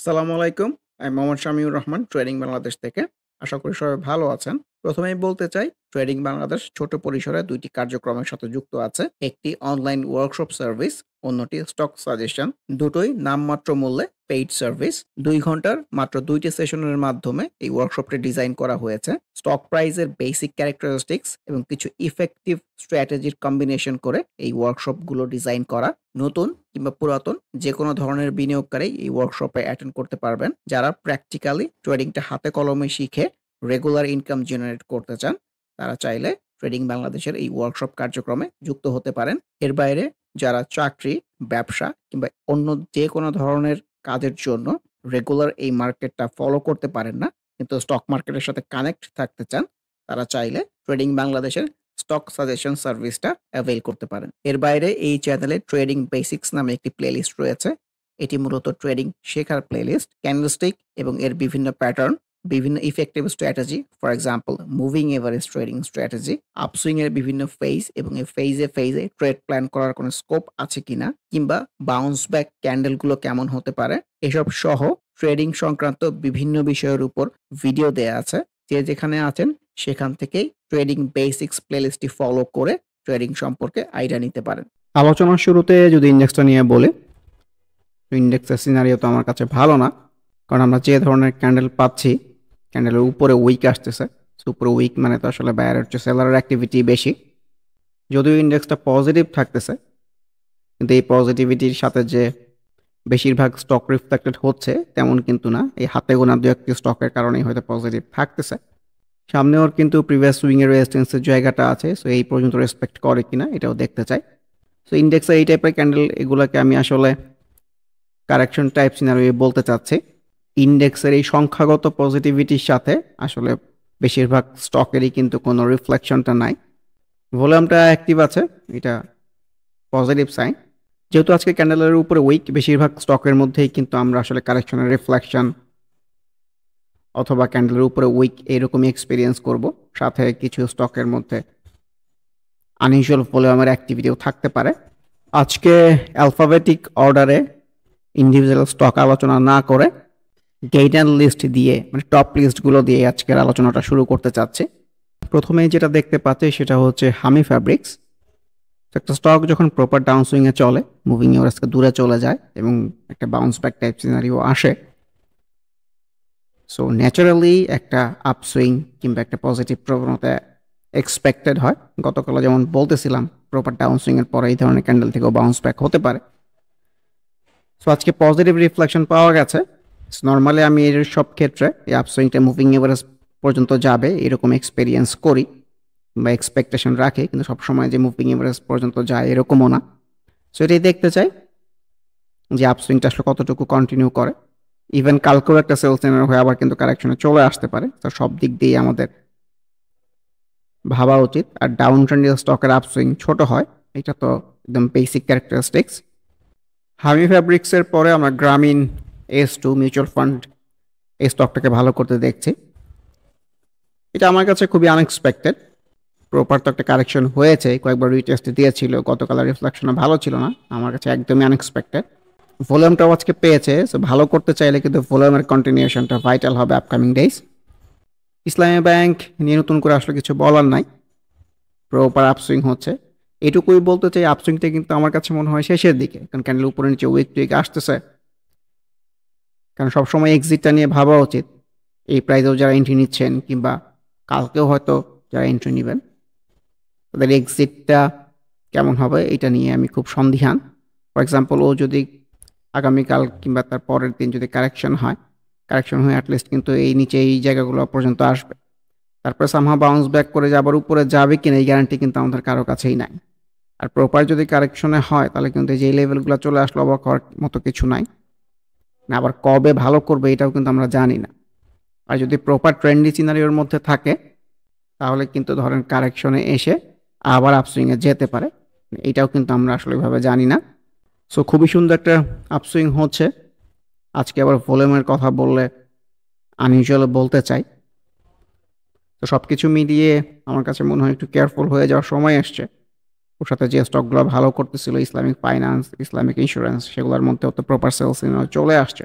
আসসালামু আলাইকুম। আমি মোহাম্মদ শামিউর রহমান ট্রেডিং বাংলাদেশ থেকে। আশা করি সবাই ভালো আছেন। ১ম এই বলতে চাই ট্রেডিং বাংলাদেশ ছোট পরিসরে ২ টি কার্যক্রমের সাথে যুক্ত আছে। একটি অনলাইন ওয়ার্কশপ সার্ভিস, অন্যটি স্টক সাজেশন। দুটোই নামমাত্র মূল্যে পেইড সার্ভিস। ২ ঘন্টার মাত্র ২ টি সেশনের মাধ্যমে এই ওয়ার্কশপটি ডিজাইন করা হয়েছে। স্টক প্রাইসের বেসিক ক্যারেক্টারিস্টিক্স এবং কিছু ইফেক্টিভ স্ট্র্যাটেজির কম্বিনেশন করে এই ওয়ার্কশপগুলো ডিজাইন করা। নতুন কিংবা পুরাতন যেকোনো ধরনের বিনিয়োগকারী এই ওয়ার্কশপে অ্যাটেন্ড করতে পারবেন। যারা প্র্যাকটিক্যালি ট্রেডিংটা হাতে কলমে শিখে রেগুলার ইনকাম জেনারেট করতে চান, তারা চাইলে ট্রেডিং বাংলাদেশের এই ওয়ার্কশপ কার্যক্রমে যুক্ত হতে পারেন। এর বাইরে যারা চাকরি, ব্যবসা কিংবা অন্য যেকোনো ধরনের কাজের জন্য রেগুলার এই মার্কেটটা ফলো করতে পারেন না, কিন্তু স্টক মার্কেটের সাথে কানেক্ট থাকতে চান, তারা চাইলে ট্রেডিং বাংলাদেশের স্টক সাজেশন সার্ভিসটা অ্যাভেইল করতে পারেন। এর বাইরে এই চ্যানেলে ট্রেডিং বেসিক্স নামে একটি প্লেলিস্ট রয়েছে। এটি মূলত ট্রেডিং শেখার প্লেলিস্ট। ক্যান্ডেলস্টিক এবং এর বিভিন্ন প্যাটার্ন, বিভিন্ন effective strategy, for example moving average trading strategy, upswing এর বিভিন্ন ফেজ এবং এই ফেজে ট্রেড প্ল্যান করার কোনো স্কোপ আছে কিনা, কিংবা বাউন্স ব্যাক ক্যান্ডেলগুলো কেমন হতে পারে, এসব সহ ট্রেডিং সংক্রান্ত বিভিন্ন বিষয়ের উপর ভিডিও দেয়া আছে। যে যেখানে আছেন সেখান থেকেই ট্রেডিং বেসিক্স প্লেলিস্টটি ফলো করে ট্রেডিং সম্পর্কে আইডিয়া নিতে পারেন। আলোচনার শুরুতে যদি ইন্ডেক্সটা নিয়ে বলি, ইন্ডেক্সের সিনারিও তো আমার কাছে ভালো না, কারণ আমরা যে ধরনের ক্যান্ডেল পাচ্ছি, ক্যান্ডেলের উপরে উইক আসতেছে। উপরে উইক মানে তো আসলে বায়ারের হচ্ছে সেলারের অ্যাক্টিভিটি বেশি। যদিও ইন্ডেক্সটা পজিটিভ থাকতেছে, কিন্তু এই পজিটিভিটির সাথে যে বেশিরভাগ স্টক রিফ্লেক্টেড হচ্ছে তেমন কিন্তু না। এই হাতে গোনা দু একটি স্টকের কারণেই হয়তো পজিটিভ থাকতেছে। সামনেও কিন্তু প্রিভিয়াস সুইংয়ের রেজিস্ট্যান্সের জায়গাটা আছে, সো এই পর্যন্ত রেসপেক্ট করে কিনা এটাও দেখতে চাই। সো ইন্ডেক্সে এই টাইপের ক্যান্ডেল এগুলোকে আমি আসলে কারেকশন টাইপ সিনারিও বলতে চাচ্ছি। ইন্ডেক্সের এই সংখ্যাগত পজিটিভিটির সাথে আসলে বেশিরভাগ স্টকেরই কিন্তু কোনো রিফ্লেকশনটা নাই। ভলিউমটা অ্যাক্টিভ আছে, এটা পজিটিভ সাইন। যেহেতু আজকে ক্যান্ডেলের উপরে উইক, বেশিরভাগ স্টকের মধ্যেই কিন্তু আমরা আসলে কারেকশনের রিফ্লেকশন অথবা ক্যান্ডেলের উপরে উইক এইরকমই এক্সপিরিয়েন্স করব। সাথে কিছু স্টকের মধ্যে আনইউজুয়াল ভলিউমের অ্যাক্টিভিটিও থাকতে পারে। আজকে অ্যালফাবেটিক অর্ডারে ইন্ডিভিজুয়াল স্টক আলোচনা না করে গেইডার লিস্ট দিয়ে, মানে টপ লিস্টগুলো দিয়ে আজকের আলোচনাটা শুরু করতে চাচ্ছি। প্রথমেই যেটা দেখতে পাচ্ছি সেটা হচ্ছে হামি ফ্যাব্রিক্স। একটা স্টক যখন প্রপার ডাউন সুইংয়ে চলে, মুভিং এভারেজকে দূরে চলে যায় এবং একটা বাউন্স ব্যাক টাইপ সিনারিও আসে, সো ন্যাচারালি একটা আপসুইং কিংবা একটা পজিটিভ প্রবণতা এক্সপেক্টেড হয়। গতকাল যেমন বলতেছিলাম, প্রপার ডাউন সুইংয়ের পরে এই ধরনের ক্যান্ডেল থেকেও বাউন্স ব্যাক হতে পারে। সো আজকে পজিটিভ রিফ্লেকশন পাওয়া গেছে। নর্মালি আমি এর সব ক্ষেত্রে এই আপসুইংটা মুভিং এভারেজ পর্যন্ত যাবে এরকম এক্সপেরিয়েন্স করি বা এক্সপেকটেশন রাখি, কিন্তু সবসময় যে মুভিং এভারেজ পর্যন্ত যায় এরকমও না। সো এটাই দেখতে চাই যে আপসুইংটা আসলে কতটুকু কন্টিনিউ করে। ইভেন কালকেও একটা সেল সিনারিও হয়ে আবার কিন্তু কারেকশনে চলে আসতে পারে। তো সব দিক দিয়ে আমাদের ভাবা উচিত। আর ডাউন ট্রেন্ডের স্টকের আপসুইং ছোট হয়, এটা তো একদম বেসিক ক্যারেক্টারিস্টিক্স। হামি ফ্যাব্রিক্সের পরে আমরা গ্রামীণ S2 মিউচুয়াল ফান্ড এই স্টকটাকে ভালো করতে দেখছি। এটা আমার কাছে খুবই আনএক্সপেক্টেড। প্রপার তো একটা কারেকশন হয়েছে, কয়েকবার রিটেস্ট দিয়েছিল, গতকালের রিফ্লেকশনও ভালো ছিল না, আমার কাছে একদমই আনএক্সপেক্টেড। ভলিউমটাও আজকে পেয়েছে, সো ভালো করতে চাইলে কিন্তু ভলিউমের কন্টিনিউশনটা ভাইটাল হবে আপকামিং ডেজ। ইসলামী ব্যাংক নিয়ে নতুন করে আসলে কিছু বলার নাই, প্রপার আপসুইং হচ্ছে। এটুকুই বলতে চাই, আপসুইংটা কিন্তু আমার কাছে মনে হয় শেষের দিকে, কারণ ক্যান্ডেল উপরে নিচে উইক টুইক আসতেছে। কারণ সবসময় এক্সিটটা নিয়ে ভাবা উচিত। এই প্রাইজেও যারা এন্ট্রি নিচ্ছেন কিংবা কালকেও হয়তো যারা এন্ট্রি নেবেন, তাদের এক্সিটটা কেমন হবে এটা নিয়ে আমি খুব সন্দিহান। ফর এক্সাম্পল, ও যদি আগামীকাল কিংবা তার পরের দিন যদি কারেকশন হয়ে অ্যাটলিস্ট কিন্তু এই নিচে এই জায়গাগুলো পর্যন্ত আসবে, তারপরে সামহাও বাউন্স ব্যাক করে যে আবার উপরে যাবে কিনা এই গ্যারান্টি কিন্তু আমাদের কারো কাছেই নাই। আর প্রপার যদি কারেকশনে হয় তাহলে কিন্তু যে লেভেলগুলো চলে আসলো অবাক হওয়ার মতো কিছু নাই। না আবার কবে ভালো করবে এটাও কিন্তু আমরা জানি না। আর যদি প্রপার ট্রেন্ডি সিনারিওর মধ্যে থাকে তাহলে কিন্তু ধরেন কারেকশনে এসে আবার আপসুইংয়ে যেতে পারে, এটাও কিন্তু আমরা আসলে ওইভাবে জানি না। সো খুবই সুন্দর একটা আপসুইং হচ্ছে। আজকে আবার ভলিউমের কথা বললে আনইউজুয়াল বলতে চাই। তো সব কিছু মিলিয়ে আমার কাছে মনে হয় একটু কেয়ারফুল হয়ে যাওয়ার সময় আসছে। ওর সাথে যে স্টকগুলো ভালো করতেছিল, ইসলামিক ফাইন্যান্স, ইসলামিক ইন্স্যুরেন্স, সেগুলোর মধ্যেও তো প্রপার সেলস চলে আসছে।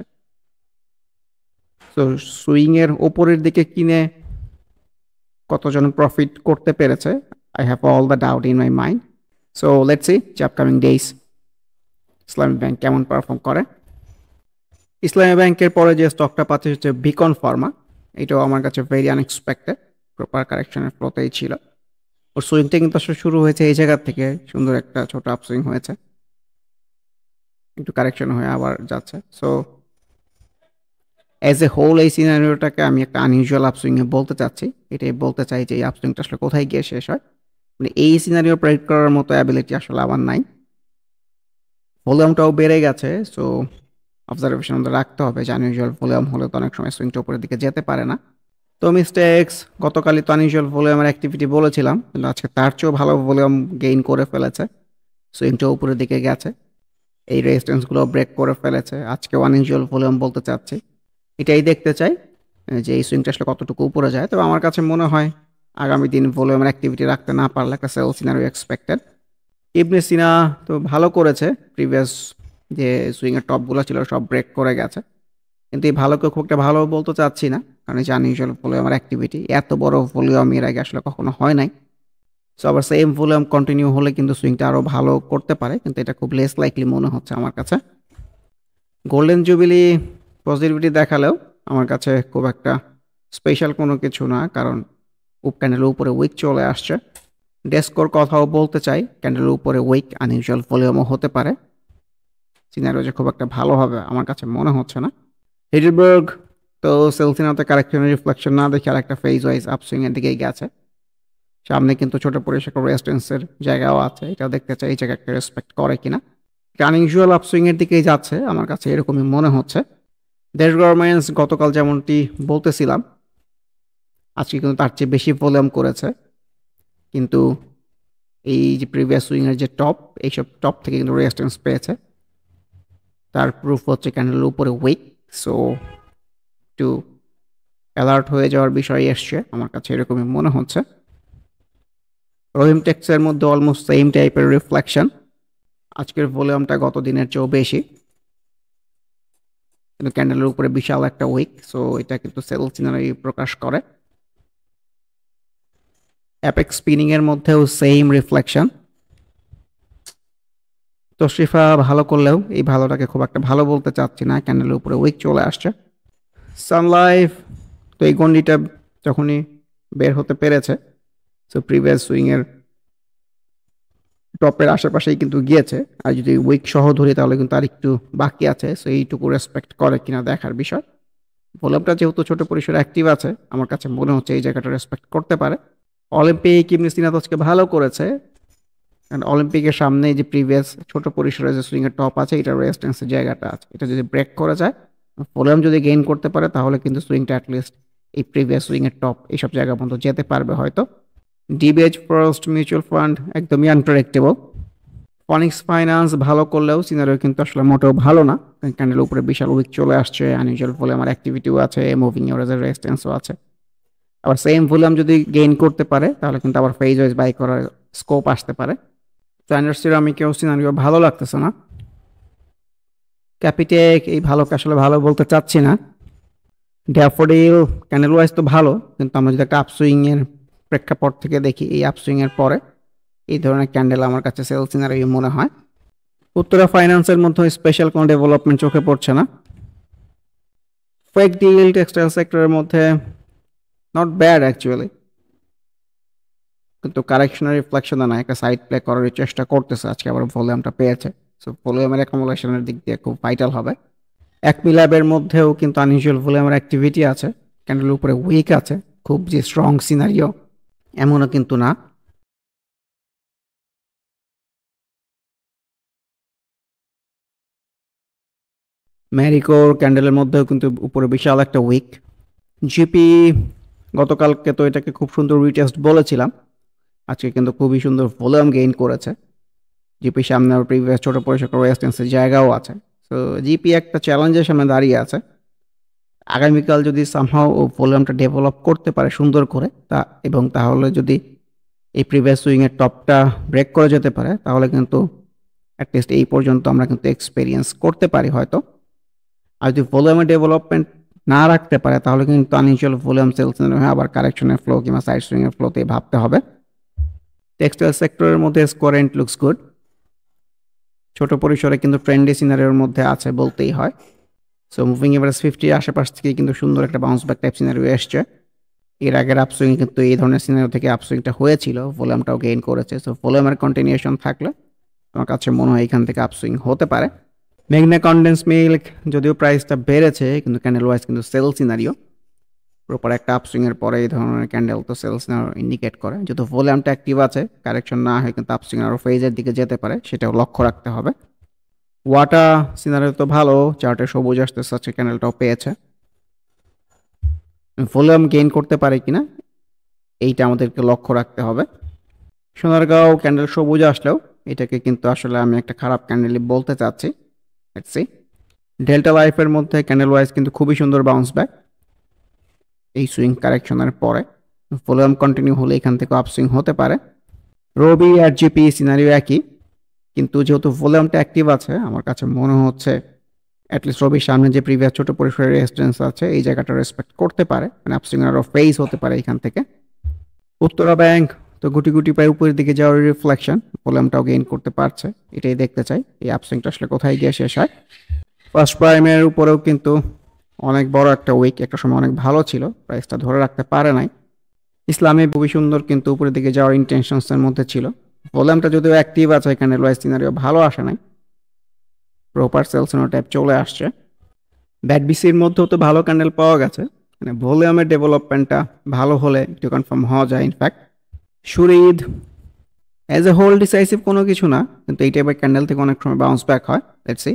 সো সুইং এর উপরের দিকে কিনে কতজন প্রফিট করতে পেরেছে, I have all the doubt in my mind. So let's see যে আপকামিং ডেইস ইসলামী ব্যাংক কেমন পারফর্ম করে। ইসলামী ব্যাংকের পরে যে স্টকটা পাচ্ছে হচ্ছে বিকন ফার্মা। এটাও আমার কাছে ভেরি আনএক্সপেক্টেড, প্রপার কারেকশনের ফ্লোতেই ছিল। ওর সুইংটা কিন্তু আসলে শুরু হয়েছে এই জায়গা থেকে, সুন্দর একটা ছোট আপসুইং হয়েছে, একটু কারেকশন হয়ে আবার যাচ্ছে। সো অ্যাজ এ হোল এই সিনারিওটাকে আমি একটা আনইউজুয়াল আপসুইংয়ে বলতে চাচ্ছি। এটাই বলতে চাই যে এই আপসুইংটা আসলে কোথায় গিয়ে শেষ হয়। মানে এই সিনারিও প্রেডিক্ট করার মতো অ্যাবিলিটি আসলে আমার নাই। ভলিউমটাও বেড়ে গেছে, সো অবজারভেশন আমাদের রাখতে হবে যে আনইউজুয়াল ভলিউম হলে তো অনেক সময় সুইংটা উপরের দিকে যেতে পারে না। তো মিস্টেক্স, গতকালই তো আনইউজুয়াল ভলিউমের অ্যাক্টিভিটি বলেছিলাম, কিন্তু আজকে তার চেয়েও ভালো ভলিউম গেইন করে ফেলেছে, সুইংটা উপরের দিকে গেছে, এই রেজিস্ট্যান্সগুলো ব্রেক করে ফেলেছে। আজকেও আনইউজুয়াল ভলিউম বলতে চাচ্ছি, এটাই দেখতে চাই যে এই সুইংটা আসলে কতটুকু উপরে যায়। তবে আমার কাছে মনে হয় আগামী দিন ভলিউমের অ্যাক্টিভিটি রাখতে না পারলে একটা সেল সিনারিও এক্সপেক্টেড। ইবনে সিনা তো ভালো করেছে, প্রিভিয়াস যে সুইংয়ের টপগুলো ছিল সব ব্রেক করে গেছে, কিন্তু এই ভালোকে খুব একটা ভালো বলতে চাচ্ছি না, কারণ এই যে আনইউজুয়াল ভলিউমের অ্যাক্টিভিটি, এত বড় ভলিউম এর আগে আসলে কখনো হয় নাই। সো আবার সেম ভলিউম কন্টিনিউ হলে কিন্তু সুইংটা আরও ভালো করতে পারে, কিন্তু এটা খুব লেস লাইকলি মনে হচ্ছে আমার কাছে। গোল্ডেন জুবিলি পজিটিভিটি দেখালেও আমার কাছে খুব একটা স্পেশাল কোনো কিছু না, কারণ উপ ক্যান্ডেলের উপরে উইক চলে আসছে। ডেস্কোর কথাও বলতে চাই, ক্যান্ডেলের উপরে উইক, আনইউজুয়াল ভলিউমও হতে পারে, সিনারিও যে খুব একটা ভালো হবে আমার কাছে মনে হচ্ছে না। হিডেলবার্গ তো সেলসিনাতে কারেকশনের রিফ্লেকশন না দেখে আর একটা ফেজ ওয়াইজ আপসুইংয়ের দিকেই গেছে। সামনে কিন্তু ছোট পরিসর রেজিস্ট্যান্সের জায়গাও আছে, এটাও দেখতে চাই এই জায়গাটা রেসপেক্ট করে কিনা। আনইউজুয়াল আপসুইংয়ের দিকেই যাচ্ছে আমার কাছে এরকমই মনে হচ্ছে। দেশ গভর্নমেন্টস গতকাল যেমনটি বলতেছিলাম, আজকে কিন্তু তার চেয়ে বেশি ভলিউম করেছে, কিন্তু এই যে প্রিভিয়াস সুইংয়ের যে টপ, এইসব টপ থেকে কিন্তু রেজিস্ট্যান্স পেয়েছে, তার প্রুফ হচ্ছে ক্যান্ডেলের উপরে উইক। সো একটু অ্যালার্ট হয়ে যাওয়ার বিষয় এসছে, আমার কাছে এরকমই মনে হচ্ছে। রহিম টেক্সের মধ্যে অলমোস্ট সেম টাইপের রিফ্লেকশন, আজকের ভলিউমটা গত দিনের চেয়েও বেশি, কিন্তু ক্যান্ডেলের উপরে বিশাল একটা উইক, সো এটা কিন্তু সেল সিনারি প্রকাশ করে। অ্যাপেক্স স্পিনিং এর মধ্যেও সেম রিফ্লেকশন। তশরিফা ভালো করলেও এই ভালোটাকে খুব একটা ভালো বলতে চাচ্ছি না, ক্যান্ডেলের উপরে উইক চলে আসছে। সানলাইফ তো এই গন্ডিটা যখনই বের হতে পেরেছে, সো প্রিভিয়াস সুইংয়ের টপের আশেপাশেই কিন্তু গিয়েছে, আর যদি উইক সহ ধরি তাহলে কিন্তু আর একটু বাকি আছে, সো এইটুকু রেসপেক্ট করে কিনা দেখার বিষয়। ভলিউমটা যেহেতু ছোট পরিসরে অ্যাক্টিভ আছে, আমার কাছে মনে হচ্ছে এই জায়গাটা রেসপেক্ট করতে পারে। অলিম্পিক ইবনে সিনা তো আজকে ভালো করেছে, কারণ অলিম্পিকের সামনে যে প্রিভিয়াস ছোট পরিসরে যে সুইংয়ের টপ আছে, এটা রেজিস্ট্যান্সের জায়গাটা আছে, এটা যদি ব্রেক করা যায়, ভলিউম যদি গেইন করতে পারে, তাহলে কিন্তু সুইংটা অ্যাটলিস্ট এই প্রিভিয়াস সুইংয়ের টপ এইসব জায়গা পর্যন্ত যেতে পারবে হয়তো। ডিবিএইচ ফার্স্ট মিউচুয়াল ফান্ড একদমই আনপ্রেডিক্টেবল। ফনিক্স ফাইন্যান্স ভালো করলেও সিনারিও কিন্তু আসলে মোটেও ভালো না, ক্যান্ডেলের উপরে বিশাল উইক চলে আসছে, আনইউজুয়াল ভলিউমের অ্যাক্টিভিটিও আছে, মুভিং এভারেজের রেজিস্ট্যান্সও আছে। আবার সেম ভলিউম যদি গেইন করতে পারে, তাহলে কিন্তু আবার ফেজ ওয়াইজ বাই করার স্কোপ আসতে পারে। স্ট্যান্ডার্ড সিরামিকেও সিনারিও ভালো লাগতেছে না। ক্যাপিটেক এই ভালোকে আসলে ভালো বলতে চাচ্ছি না। ড্যাফোডিল ক্যান্ডেল ওয়াইজ তো ভালো, কিন্তু আমরা যদি একটা আপসুইংয়ের প্রেক্ষাপট থেকে দেখি, এই আপসুইংয়ের পরে এই ধরনের ক্যান্ডেল আমার কাছে সেল সিনারিও মনে হয়। উত্তরা ফাইন্যান্সের মধ্যে স্পেশাল কোনো ডেভেলপমেন্ট চোখে পড়ছে না। ফেক ডিল টেক্সটাইল সেক্টরের মধ্যে নট ব্যাড অ্যাকচুয়ালি, কিন্তু কারেকশনের রিফ্লেকশনে না, একটা সাইড প্লে করার চেষ্টা করতেছে, আজকে আবার ভলিউমটা পেয়েছে, সো ভলিউমের অ্যাকোমোলেশনের দিক দিয়ে খুব ভাইটাল হবে। একমি ল্যাবের মধ্যেও কিন্তু আনইউজুয়াল ভলিউমের অ্যাক্টিভিটি আছে, ক্যান্ডেলের উপরে উইক আছে, খুব যে স্ট্রং সিনারিও এমনও কিন্তু না। ম্যারিকোর ক্যান্ডেলের মধ্যেও কিন্তু উপরে বিশাল একটা উইক। জিপি গতকালকে তো এটাকে খুব সুন্দর রিটেস্ট বলেছিলাম, আজকে কিন্তু খুবই সুন্দর ভলিউম গেইন করেছে। জিপি সামনে আর প্রিভিয়াস ছোট পরিসর রেজিস্ট্যান্সের জায়গাও আছে, সো জিপি একটা চ্যালেঞ্জের সামনে দাঁড়িয়ে আছে। আগামীকাল যদি সামহাও ও ভলিউমটা ডেভেলপ করতে পারে সুন্দর করে, এবং তাহলে যদি এই প্রিভিয়াস সুইংয়ের টপটা ব্রেক করে যেতে পারে, তাহলে কিন্তু অ্যাটলিস্ট এই পর্যন্ত আমরা কিন্তু এক্সপেরিয়েন্স করতে পারি হয়তো। আর যদি ভলিউমের ডেভেলপমেন্ট না রাখতে পারে তাহলে কিন্তু আনইউজুয়াল ভলিউম সেল সিনারিও হয়ে আবার কারেকশনের ফ্লো কিংবা সাইড সুইং এর ফ্লোতে ভাবতে হবে। টেক্সটাইল সেক্টরের মধ্যে স্কোরেন্ট লুকস গুড, ছোট পরিসরে কিন্তু ট্রেন্ডি সিনারিওর মধ্যে আছে বলতেই হয়। সো মুভিং এভারেজ 50 আশেপাশ থেকে কিন্তু সুন্দর একটা বাউন্স ব্যাক টাইপ সিনারিও এসছে। এর আগের আপসুইং কিন্তু এই ধরনের সিনারিও থেকে আপসুইংটা হয়েছিল, ভলিউমটাও গেইন করেছে। সো ভলিউমের কন্টিনিউশন থাকলে আমার কাছে মনে হয় এখান থেকে আপসুইং হতে পারে। মেঘনা কনডেন্স মিল্ক যদিও প্রাইসটা বেড়েছে কিন্তু ক্যান্ডেল ওয়াইজ কিন্তু সেল সিনারিও, প্রপার একটা আপসুইংয়ের পরে এই ধরনের ক্যান্ডেল তো সেল সিনারিও ইন্ডিকেট করে। যেহেতু ভলিউমটা অ্যাক্টিভ আছে, কারেকশন না হয় কিন্তু আপসুইং আরও ফেজের দিকে যেতে পারে, সেটাও লক্ষ্য রাখতে হবে। ওয়াটা সিনারিও তো ভালো, চার্টে সবুজ আসতেছে, আজকে ক্যান্ডেলটাও পেয়েছে। ভলিউম গেইন করতে পারে কিনা এইটা আমাদেরকে লক্ষ্য রাখতে হবে। সোনারগাঁও ক্যান্ডেল সবুজ আসলেও এটাকে কিন্তু আসলে আমি একটা খারাপ ক্যান্ডেলই বলতে চাচ্ছি। Let's see. ডেল্টা লাইফের মধ্যে ক্যান্ডেল ওয়াইজ কিন্তু খুবই সুন্দর বাউন্স ব্যাক এই সুইং কারেকশনের পরে। ভলিউম কন্টিনিউ হলে এখান থেকে আপসুইং হতে পারে। রবি আর জিপি সিনারিও একই, কিন্তু যেহেতু ভলিউমটা অ্যাক্টিভ আছে আমার কাছে মনে হচ্ছে অ্যাটলিস্ট রবির সামনে যে প্রিভিয়াস ছোট পরিসরের রেজিস্ট্যান্স আছে এই জায়গাটা রেসপেক্ট করতে পারে, মানে আপসুইং আরও ফেজ হতে পারে এখান থেকে। উত্তরা ব্যাংক তো গুটি গুটি পায়ে উপরের দিকে যাওয়ার রিফ্লেকশন, ভলিউমটাও গেইন করতে পারছে, এটাই দেখতে চাই এই আপসুইংটা আসলে কোথায় গিয়ে শেষ হয়। ফার্স্ট প্রাইমের উপরেও কিন্তু অনেক বড় একটা উইক, একটা সময় অনেক ভালো ছিল, প্রাইসটা ধরে রাখতে পারে নাই। ইসলামী খুবই সুন্দর কিন্তু উপরের দিকে যাওয়ার ইন্টেনশনসের মধ্যে ছিল। ভলিউমটা যদিও অ্যাক্টিভ আছে, এখানে লয়েস সিনারিও ভালো আসে নাই, প্রপার সেলসিনো টাইপ চলে আসছে। ব্যাটবিসির মধ্যেও তো ভালো ক্যান্ডেল পাওয়া গেছে, মানে ভলিউমের ডেভেলপমেন্টটা ভালো হলে একটু কনফার্ম হওয়া যায়। ইনফ্যাক্ট সুরিদ অ্যাজ এ হোল ডিসাইসিভ কোনো কিছু না, কিন্তু এই টাইপের ক্যান্ডেল থেকে অনেক সময় বাউন্স ব্যাক হয়। Let's see.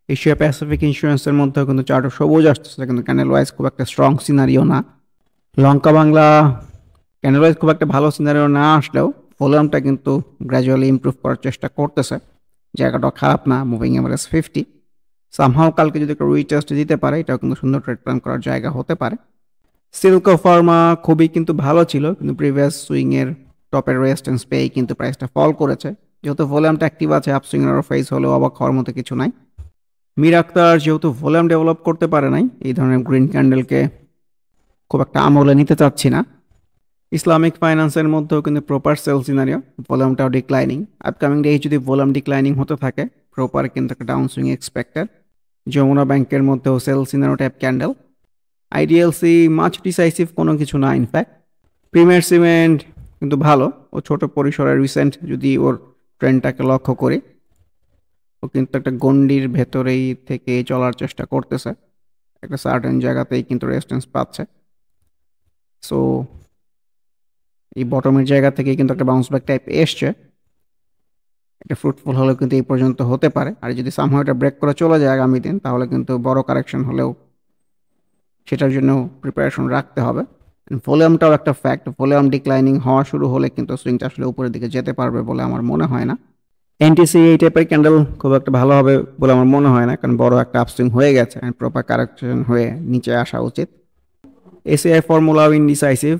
এশিয়া প্যাসিফিক ইন্স্যুরেন্সের মধ্যেও কিন্তু চার্টও সবুজ আসতেছে, কিন্তু ক্যান্ডেল ওয়াইজ খুব একটা স্ট্রং সিনারিও না। লঙ্কা বাংলা ক্যান্ডেল ওয়াইজ খুব একটা ভালো সিনারিও না আসলেও ভলিউমটা কিন্তু গ্র্যাজুয়ালি ইমপ্রুভ করার চেষ্টা করতেছে, জায়গাটাও খারাপ না। মুভিং এভারেজ 50 সামহাও কালকে যদি একটা রিটেস্ট দিতে পারে এটাও কিন্তু সুন্দর ট্রেড প্ল্যান করার জায়গা হতে পারে। সিল্কো ফার্মা খুবই কিন্তু ভালো ছিল, কিন্তু প্রিভিয়াস সুইংয়ের টপের রেজিস্ট্যান্স পেয়েই কিন্তু প্রাইসটা ফল করেছে। যেহেতু ভলিউমটা অ্যাক্টিভ আছে, আপসুইংয়ের ফেস হলেও অবাক হওয়ার মতো কিছু নাই। মীর আক্তার যেহেতু ভলিউম ডেভেলপ করতে পারে নাই, এই ধরনের গ্রিন ক্যান্ডেলকে খুব একটা আমলে নিতে চাচ্ছি না। ইসলামিক ফাইন্যান্সের মধ্যেও কিন্তু প্রপার সেল সিনারিও, ভলিউমটাও ডিক্লাইনিং। আপকামিং ডে যদি ভলিউম ডিক্লাইনিং হতে থাকে প্রপার কিন্তু একটা ডাউন সুইং এক্সপেক্টেড। যমুনা ব্যাংকের মধ্যেও sell scenario type candle. IDLC মাছ ডিসাইসিভ কোনো কিছু না ইনফ্যাক্ট। প্রিমিয়ার সিমেন্ট কিন্তু ভালো, ও ছোট পরিসরের রিসেন্ট যদি ওর ট্রেন্ডটাকে লক্ষ্য করি, ও কিন্তু একটা গন্ডির ভেতরেই থেকে চলার চেষ্টা করতেছে, একটা সার্টেন জায়গাতেই কিন্তু রেজিস্ট্যান্স পাচ্ছে। সো এই বটমের জায়গা থেকে কিন্তু একটা বাউন্স ব্যাক টাইপ এসছে, এটা ফ্রুটফুল হলেও কিন্তু এই পর্যন্ত হতে পারে। আর যদি সামহাও এটা ব্রেক করে চলে যায় আগামী দিন তাহলে কিন্তু বড় কারেকশন হলেও সেটার জন্য প্রিপারেশন রাখতে হবে। ভলিউমটাও একটা ফ্যাক্ট, ভলিউম ডিক্লাইনিং হওয়া শুরু হলে কিন্তু সুইংটা আসলে উপরের দিকে যেতে পারবে বলে আমার মনে হয় না। এনটিসি এই টাইপের ক্যান্ডেল খুব একটা ভালো হবে বলে আমার মনে হয় না, কারণ বড় একটা আপসুইং হয়ে গেছে, প্রপার কারেকশন হয়ে নিচে আসা উচিত। ACI ফর্মুলাও indecisive.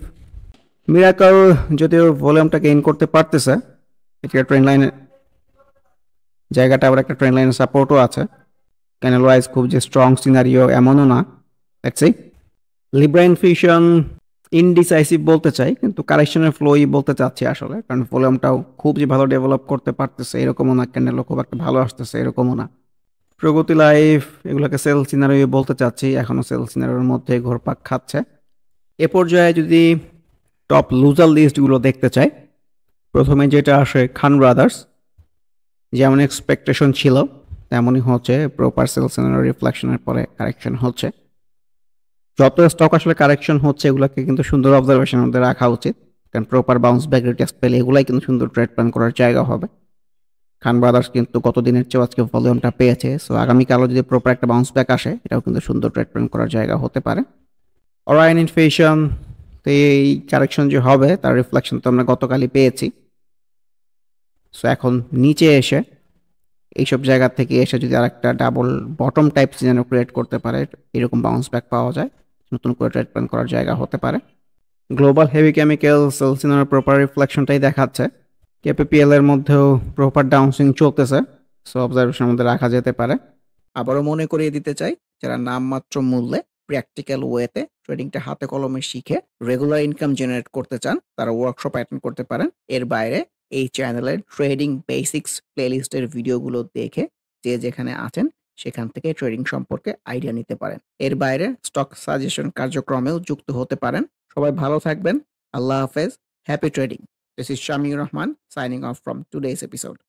মিরাকল যদিও ভলিউমটা গেইন করতে পারতেছে, এটা ট্রেন লাইনের জায়গাটা আবার একটা ট্রেন লাইনের সাপোর্টও আছে। ক্যান্ডেল ওয়াইজ খুব যে স্ট্রং সিনারিও এমনও না। Let's see. Libra fusion indecisive বলতে চাই, কিন্তু কারেকশনের ফ্লোই বলতে চাচ্ছি আসলে, কারণ ভলিউমটাও খুব যে ভালো ডেভেলপ করতে পারতেছে এরকমও না, ক্যান্ডেলও খুব একটা ভালো আসতেছে এরকমও না। প্রগতি লাইফ এগুলোকে সেল সিনারিও বলতে চাচ্ছি, এখনও সেল সিনারিওর মধ্যে ঘোরপাক খাচ্ছে। এ পর্যায়ে যদি টপ লুজার লিস্টগুলো দেখতে চাই, প্রথমে যেটা আসে খান ব্রাদার্স, যেমন এক্সপেকটেশন ছিল তেমনই হচ্ছে, প্রপার সেল সিনারিও রিফ্লেকশনের পরে কারেকশন হচ্ছে। যত স্টক আসলে কারেকশন হচ্ছে এগুলোকে কিন্তু সুন্দর অবজারভেশনের মধ্যে রাখা উচিত, কারণ প্রপার বাউন্স ব্যাক রিটেস্ট পেলে এগুলাই কিন্তু সুন্দর ট্রেড প্ল্যান করার জায়গা হবে। খান ব্রাদার্স কিন্তু গত দিনের চেয়েও আজকে ভলিউমটা পেয়েছে, সো আগামীকালও যদি প্রপার একটা বাউন্স ব্যাক আসে এটাও কিন্তু সুন্দর ট্রেড প্ল্যান করার জায়গা হতে পারে। অরায়ন ইনফ্লেশন তো এই কারেকশন যে হবে তার রিফ্লেকশন তো আমরা গতকালই পেয়েছি। সো এখন নিচে এসে এইসব জায়গা থেকে এসে যদি আরেকটা ডাবল বটম টাইপ সিজনও ক্রিয়েট করতে পারে, এরকম বাউন্স ব্যাক পাওয়া যায়, নতুন করে ট্রেড প্ল্যান করার জায়গা হতে পারে। গ্লোবাল হেভি কেমিক্যাল সেলসিনার প্রপার রিফ্লেকশনটাই দেখাচ্ছে। কেপিপিএল এর মধ্যেও প্রপার ডাউনসুইং চলতেছে, সো অবজারভেশনের মধ্যে রাখা যেতে পারে। আবারও মনে করিয়ে দিতে চাই, যারা নামমাত্র মূল্যে প্র্যাকটিক্যাল ওয়েতে ট্রেডিংটা হাতে কলমে শিখে রেগুলার ইনকাম জেনারেট করতে চান, তারা ওয়ার্কশপ অ্যাটেন্ড করতে পারেন। এর বাইরে এই চ্যানেলের ট্রেডিং বেসিক্স প্লেলিস্টের ভিডিওগুলো দেখে যে যেখানে আছেন সেখান থেকে ট্রেডিং সম্পর্কে আইডিয়া নিতে পারেন। এর বাইরে স্টক সাজেশন কার্যক্রমেও যুক্ত হতে পারেন। সবাই ভালো থাকবেন। আল্লাহ হাফেজ। Happy trading. This is Shamir Rahman signing off from today's episode.